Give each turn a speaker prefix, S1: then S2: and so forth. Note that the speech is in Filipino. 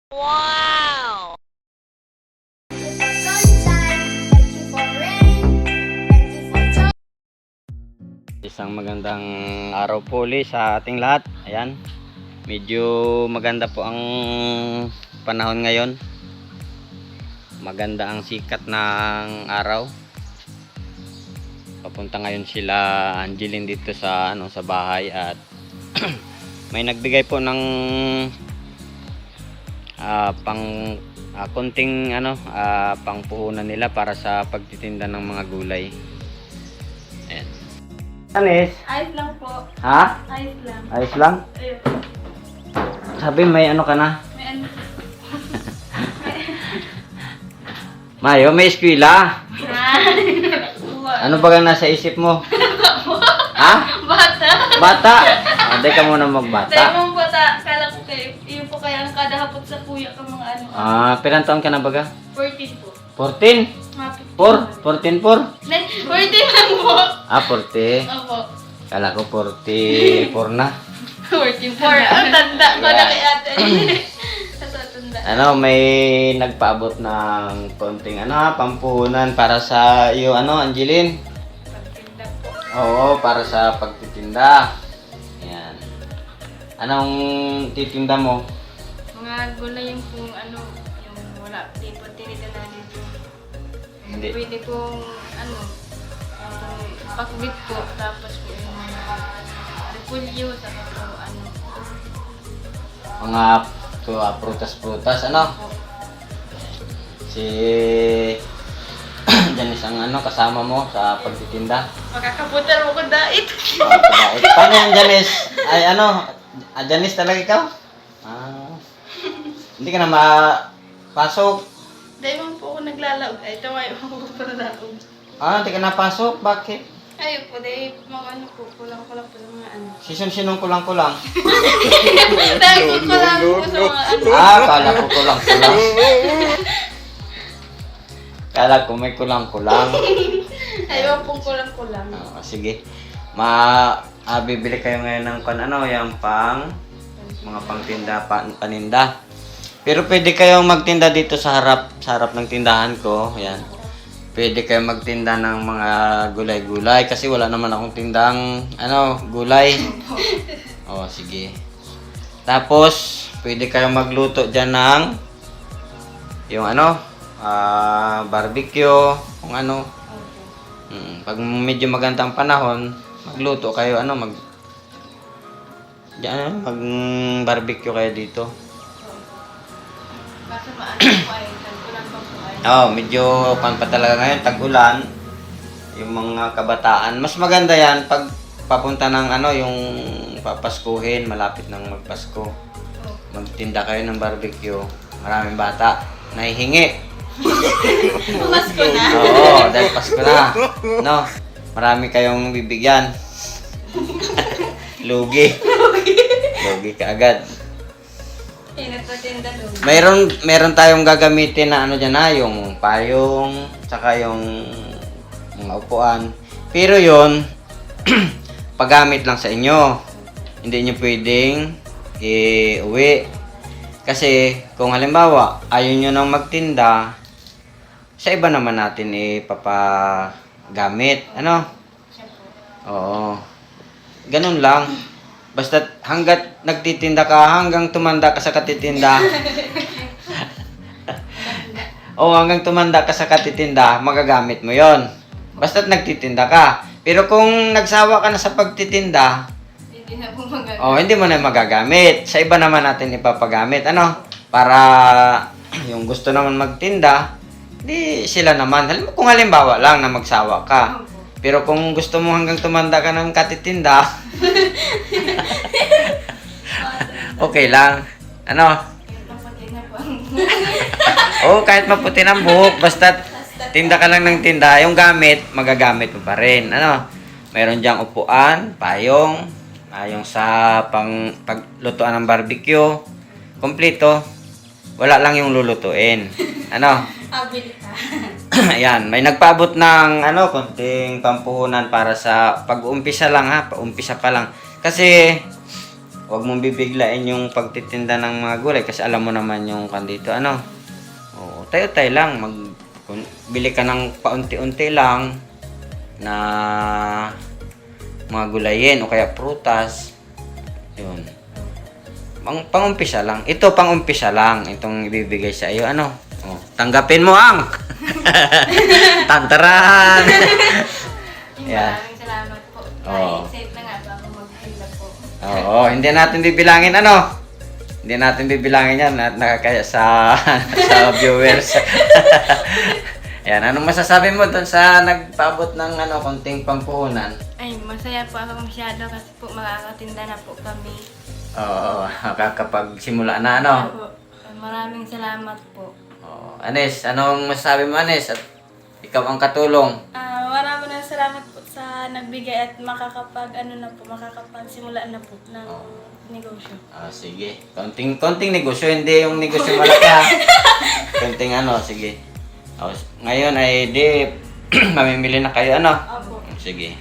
S1: Wow!
S2: Isang magandang araw po ulit sa ating lahat. Ayan, medyo maganda po ang panahon ngayon. Maganda ang sikat ng araw. Papunta ngayon sila Angeline dito sa sa bahay at may nagbigay po ng konting pangpuhunan nila para sa pagtitinda ng mga gulay. Ayan. Anis?
S3: Ayos lang po.
S2: Ha?
S3: Ayos lang.
S2: Ayos lang?
S3: Ayun.
S2: Sabi may ano ka na?
S3: May ano.
S2: Mayo, may eskwela. Ano ba ang nasa isip mo? Ha?
S3: Bata.
S2: Bata? Hindi ka muna
S3: Dahil
S2: magbata.
S3: mong bata, kala ko kayo, yun po kaya ang kada hapot sa kuya ka mga ano.
S2: Pilang taon ka na baga?
S3: 14 po.
S2: 14?
S3: Mapit.
S2: 4? 14 4?
S3: 14 lang po.
S2: 40.
S3: Opo.
S2: Kala ko 44 na.
S3: 44. Ang tanda ko na kay ate. Tanda.
S2: May nagpaabot ng konting pampuhunan para sa iyo Angeline.
S3: Pagtinda po.
S2: Oo, para sa pagtitinda. Ayan. Anong titinda mo?
S3: Mga gulay yung pong yung wala, di po tinita na dito.
S2: Hindi.
S3: Pwede pong pakbit po, tapos po yung mga repulyo, tapos po
S2: Mga prutas-prutas, Si Janice ang kasama mo sa pagtitinda.
S3: makakaputan mo ko dait.
S2: Paano yan, Janice? Ay, Janice talaga ikaw? Hindi ka na mapasok.
S3: Dahil man po ako naglalaog. Ay, taway ako para laog.
S2: Hindi ka napasok? Bakit?
S3: Ayun po, dahil mga po, kulang-kulang po sa mga
S2: Sinong kulang-kulang?
S3: Dahil po kulang po sa mga
S2: Kala ko kulang-kulang. Kala ko may kulang-kulang.
S3: Ayun pong kulang-kulang.
S2: Sige. Bibili kayo ngayon ng yung mga pangtinda, paninda. Pero pwede kayong magtinda dito sa harap ng tindahan ko. Ayan. Pwede kayong magtinda ng mga gulay-gulay kasi wala naman akong tindang gulay. Sige. Tapos pwede kayong magluto diyan ng yung barbecue, kung pag medyo magandang panahon, magluto kayo mag barbecue kayo dito.
S3: Kaso maano po ay, tagpulan pa po ay.
S2: Medyo pa talaga ngayon, tag-ulan. Yung mga kabataan, mas maganda yan pag papunta ng yung papaskuhin, malapit ng magpasko. Magtinda kayo ng barbecue. Maraming bata nahihingi.
S3: Pumasko na.
S2: Oo, dahil Pasko na. Marami kayong bibigyan. Lugi. Lugi ka agad.
S3: Pinagpatinda doon.
S2: Meron tayong gagamitin na yung payong, tsaka yung mga upuan. Pero yon paggamit lang sa inyo. Hindi nyo pwedeng iuwi. Kasi kung halimbawa ayaw nyo nang magtinda, sa iba naman natin ipapagamit. Oo. Ganun lang. Basta hanggat nagtitinda ka, hanggang tumanda ka sa katitinda. Hanggang tumanda ka sa katitinda, magagamit mo yon. Basta nagtitinda ka. Pero kung nagsawa ka na sa pagtitinda,
S3: Hindi na po magagamit.
S2: hindi mo na magagamit. Sa iba naman natin ipapagamit. Para yung gusto naman magtinda, di sila naman. Kung halimbawa lang na magsawa ka. Pero kung gusto mo hanggang tumanda ka ng katitinda, okay lang.
S3: Maputi na po.
S2: Kahit maputi ng buhok, basta tinda ka lang ng tinda, yung gamit, magagamit mo pa rin. Meron diyang upuan, payong, yung sa paglutuan ng barbecue, kompleto. Wala lang yung lulutuin.
S3: Abilita.
S2: Ayan, may nagpaabot ng konting pampuhunan para sa pag-uumpisa lang Paumpisa pa lang. Kasi Huwag mong bibiglain yung pagtitinda ng mga gulay kasi alam mo naman yung kandito, ano? Oo, tayo-tayo lang. Bili ka ng paunti-unti lang na mga gulayin o kaya prutas. Yun. Pangumpisa lang. Ito, pangumpisa lang. Itong ibibigay sa iyo, ano? Oh, tanggapin mo ang! Tantaran! Yeah.
S3: Maraming salamat po.
S2: Oo.
S3: Excited na nga po ako magtinda po.
S2: Oo, hindi natin bibilangin ano. Hindi natin bibilangin yan at nakakaya sa sa viewers. Yan, anong masasabi mo doon sa nagpaabot ng konting pampuhunan?
S3: Ay, masaya po ako masyado kasi po makakatinda na po kami.
S2: Oo, kakapagsimula na ano.
S3: Opo. Maraming salamat po.
S2: Oo. Anes, anong masasabi mo Anes? At ikaw ang katulong.
S3: Maraming salamat po sa nagbigay at makakapagsimula na po ng negosyo.
S2: Sige. Konting negosyo, hindi yung negosyo malaki ha. Konting sige. Ngayon ay di mamimili na kayo ano?
S3: Opo.
S2: Sige.